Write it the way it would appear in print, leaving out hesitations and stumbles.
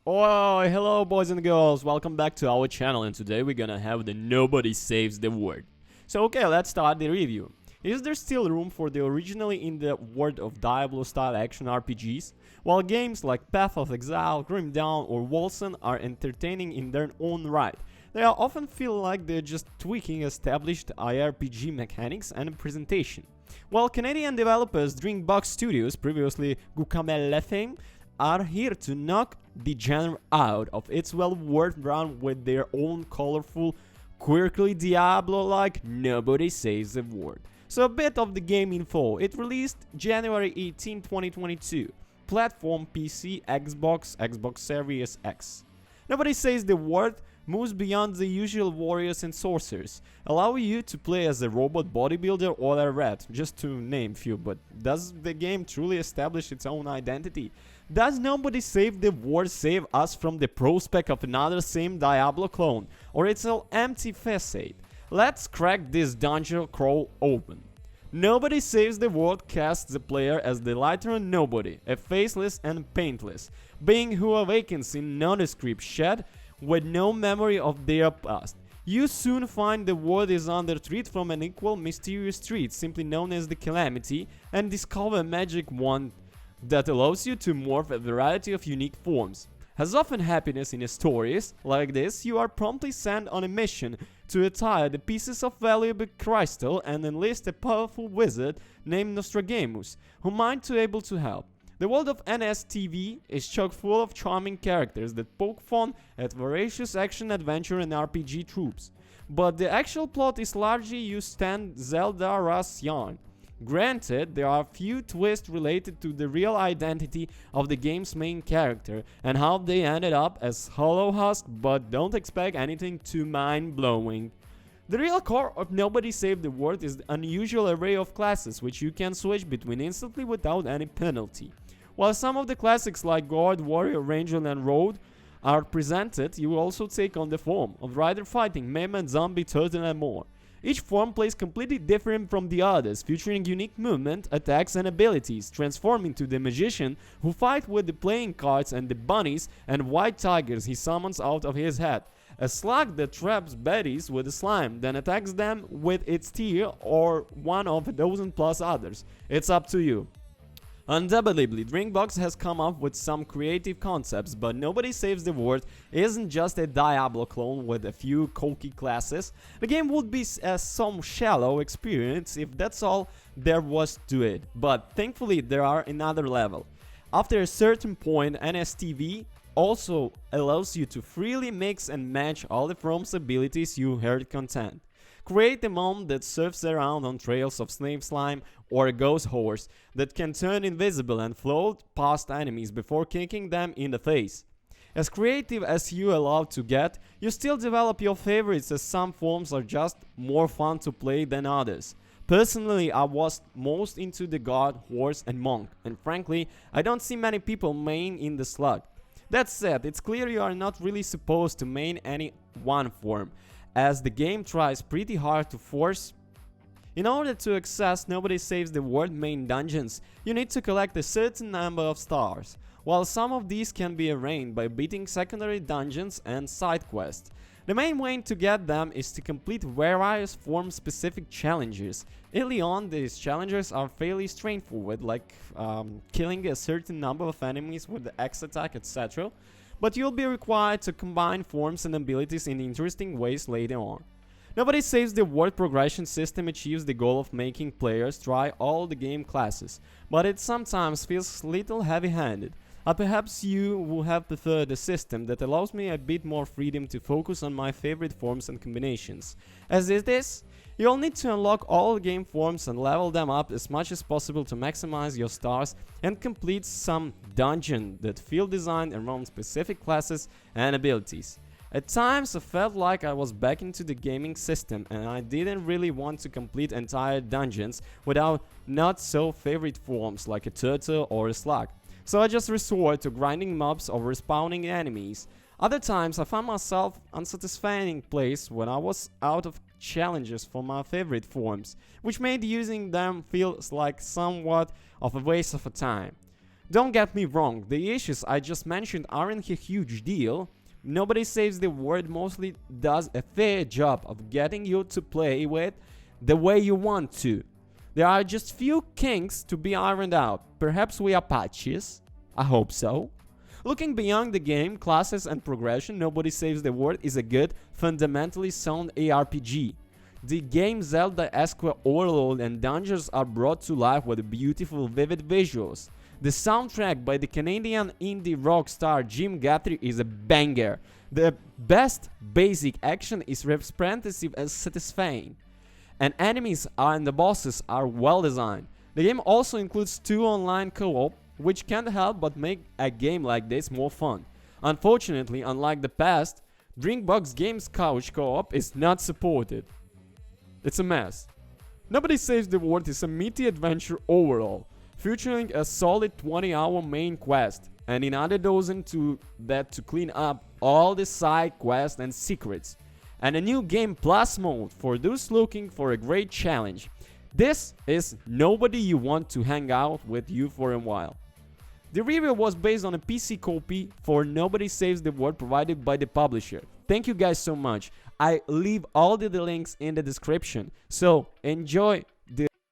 Oh, hello boys and girls, welcome back to our channel, and today we're gonna have the Nobody Saves the World. So okay, let's start the review. Is there still room for the originally in the world of Diablo style action RPGs? While games like Path of Exile, Grim Dawn or Wolcen are entertaining in their own right, they often feel like they're just tweaking established IRPG mechanics and presentation. While Canadian developers Drinkbox Studios, previously Gukamelethame, are here to knock the genre out of its well-worn run with their own colorful, quirky Diablo-like Nobody Saves the World. So a bit of the game info. It released January 18, 2022. Platform PC, Xbox, Xbox Series X. Nobody Saves the World moves beyond the usual warriors and sorcerers, allowing you to play as a robot bodybuilder or a rat, just to name few. But does the game truly establish its own identity? Does Nobody Save the World save us from the prospect of another same Diablo clone, or it's an empty facade? Let's crack this dungeon crawl open. Nobody Saves the World casts the player as the literal nobody, a faceless and paintless being who awakens in nondescript shed with no memory of their past. You soon find the world is under threat from an equal mysterious threat simply known as the Calamity, and discover a magic wand that allows you to morph a variety of unique forms. As often happens in stories like this, you are promptly sent on a mission to attire the pieces of valuable crystal and enlist a powerful wizard named Nostradamus, who might be able to help. The world of NSTV is chock full of charming characters that poke fun at voracious action, adventure and RPG tropes. But the actual plot is largely you stand Zelda-Ras yarn. Granted, there are few twists related to the real identity of the game's main character and how they ended up as Hollow Husk, but don't expect anything too mind-blowing. The real core of Nobody Save the World is the unusual array of classes which you can switch between instantly without any penalty. While some of the classics like Guard, Warrior, Ranger and Road are presented, you will also take on the form of Rider Fighting, Meme, Zombie, Turtle and more. Each form plays completely different from the others, featuring unique movement, attacks and abilities, transforming to the magician who fight with the playing cards and the bunnies and white tigers he summons out of his head. A slug that traps baddies with a slime, then attacks them with its tear or one of a dozen plus others. It's up to you. Undoubtedly, Drinkbox has come up with some creative concepts, but Nobody Saves the World isn't just a Diablo clone with a few cookie classes. The game would be a some shallow experience if that's all there was to it, but thankfully there are another level. After a certain point, NSTV also allows you to freely mix and match all the form's abilities you heard content. Create a mom that surfs around on trails of snake slime or a ghost horse that can turn invisible and float past enemies before kicking them in the face. As creative as you are allowed to get, you still develop your favorites as some forms are just more fun to play than others. Personally, I was most into the god, horse and monk, and frankly, I don't see many people main in the slug. That said, it's clear you are not really supposed to main any one form, as the game tries pretty hard to force. In order to access Nobody Saves the World main dungeons, you need to collect a certain number of stars, while some of these can be arranged by beating secondary dungeons and side quests. The main way to get them is to complete various form-specific challenges. Early on, these challenges are fairly straightforward, like killing a certain number of enemies with the X attack, etc. But you'll be required to combine forms and abilities in interesting ways later on. Nobody Saves the World progression system achieves the goal of making players try all the game classes, but it sometimes feels a little heavy-handed. Perhaps you would have preferred a system that allows me a bit more freedom to focus on my favorite forms and combinations. As it is, you'll need to unlock all game forms and level them up as much as possible to maximize your stars and complete some dungeon that feel designed around specific classes and abilities. At times I felt like I was back into the gaming system and I didn't really want to complete entire dungeons without not so favorite forms like a turtle or a slug. So I just resort to grinding mobs or respawning enemies. Other times I found myself unsatisfying place when I was out of challenges for my favorite forms, which made using them feel like somewhat of a waste of time. Don't get me wrong, the issues I just mentioned aren't a huge deal. Nobody Saves the World mostly does a fair job of getting you to play with the way you want to. There are just few kinks to be ironed out. Perhaps we are patches? I hope so. Looking beyond the game, classes and progression, Nobody Saves the World is a good, fundamentally sound ARPG. The game's Zelda-esque overload and dungeons are brought to life with beautiful, vivid visuals. The soundtrack by the Canadian indie rock star Jim Guthrie is a banger. The best basic action is responsive and satisfying, and enemies and the bosses are well designed. The game also includes 2 online co-op, which can't help but make a game like this more fun. Unfortunately, unlike the past, Drinkbox Games couch co-op is not supported. It's a mess. Nobody Saves the World is a meaty adventure overall, featuring a solid 20-hour main quest, and another dozen to clean up all the side quests and secrets, and a new game plus mode for those looking for a great challenge. This is nobody you want to hang out with you for a while. The review was based on a PC copy for Nobody Saves the World provided by the publisher. Thank you guys so much. I leave all the links in the description, so enjoy